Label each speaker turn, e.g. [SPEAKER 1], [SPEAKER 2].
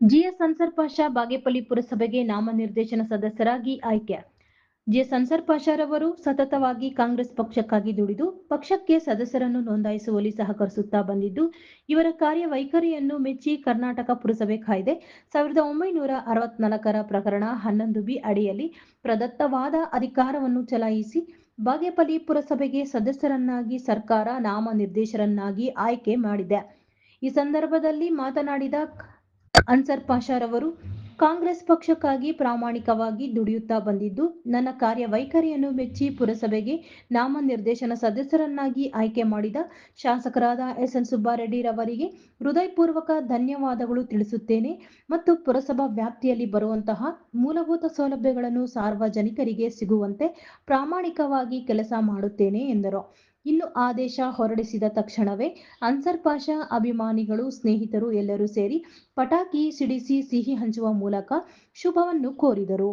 [SPEAKER 1] GS answer Pasha Bagepalli ಪುರಸಭೆಗೆ ನಾಮನಿರ್ದೇಶನ ಸದಸ್ಯರಾಗಿ ಆಯ್ಕೆ. ಜಿಎಸ್ ಅನ್ಸರ್ ಪಾಷಾರವರು ಸತತವಾಗಿ ಕಾಂಗ್ರೆಸ್ ಪಕ್ಷಕ್ಕಾಗಿ ದುಡಿದು ಪಕ್ಷಕ್ಕೆ ಸದಸ್ಯರನ್ನು ನೋಂದಾಯಿಸುವಲ್ಲಿ ಸಹಕರಿಸುತ್ತಾ ಬಂದಿದ್ದು, ಇವರ ಕಾರ್ಯವೈಖರಿಯನ್ನು ಮೆಚ್ಚಿ ಕರ್ನಾಟಕ ಪುರಸಭೆ ಕಾಯ್ದೆ 1964ರ ಪ್ರಕರಣ 11ಬಿ ಅಡಿಯಲ್ಲಿ ಪ್ರದತ್ತವಾದ ಅಧಿಕಾರವನ್ನು ಚಲಾಯಿಸಿ ಬಾಗೇಪಲ್ಲಿ ಪುರಸಭೆಗೆ ಸದಸ್ಯರನ್ನಾಗಿ ಸರ್ಕಾರ ನಾಮನಿರ್ದೇಶನರನ್ನಾಗಿ ಆಯ್ಕೆ ಮಾಡಿದೆ. ಈ ಸಂದರ್ಭದಲ್ಲಿ ಮಾತನಾಡಿದ ಅನ್ಸರ್ ಪಾಷಾರವರು, ಕಾಂಗ್ರೆಸ್ ಪಕ್ಷಕ್ಕಾಗಿ ಪ್ರಾಮಾಣಿಕವಾಗಿ ದುಡಿಯುತ್ತಾ ಬಂದಿದ್ದು, ನನ್ನ ಕಾರ್ಯವೈಖರಿಯನ್ನು ಮೆಚ್ಚಿ ಪುರಸಭೆಗೆ ನಾಮನಿರ್ದೇಶನ ಸದಸ್ಯರನ್ನಾಗಿ ಆಯ್ಕೆ ಮಾಡಿದ ಶಾಸಕರಾದ ಎಸ್ಎನ್ ಸುಬ್ಬಾರೆಡ್ಡಿರವರಿಗೆ ಹೃದಯಪೂರ್ವಕ ಧನ್ಯವಾದಗಳು ತಿಳಿಸುತ್ತೇನೆ ಮತ್ತು ಪುರಸಭಾ ವ್ಯಾಪ್ತಿಯಲ್ಲಿ ಬರುವಂತಹ ಮೂಲಭೂತ ಸೌಲಭ್ಯಗಳನ್ನು ಸಾರ್ವಜನಿಕರಿಗೆ ಸಿಗುವಂತೆ ಪ್ರಾಮಾಣಿಕವಾಗಿ ಕೆಲಸ ಮಾಡುತ್ತೇನೆ ಎಂದರು. ಇನ್ನು ಆದೇಶ ಹೊರಡಿಸಿದ ತಕ್ಷಣವೇ ಅನ್ಸರ್ ಪಾಷಾ ಅಭಿಮಾನಿಗಳು, ಸ್ನೇಹಿತರು ಎಲ್ಲರೂ ಸೇರಿ ಪಟಾಕಿ ಸಿಡಿಸಿ ಸಿಹಿ ಹಂಚುವ ಮೂಲಕ ಶುಭವನ್ನು ಕೋರಿದರು.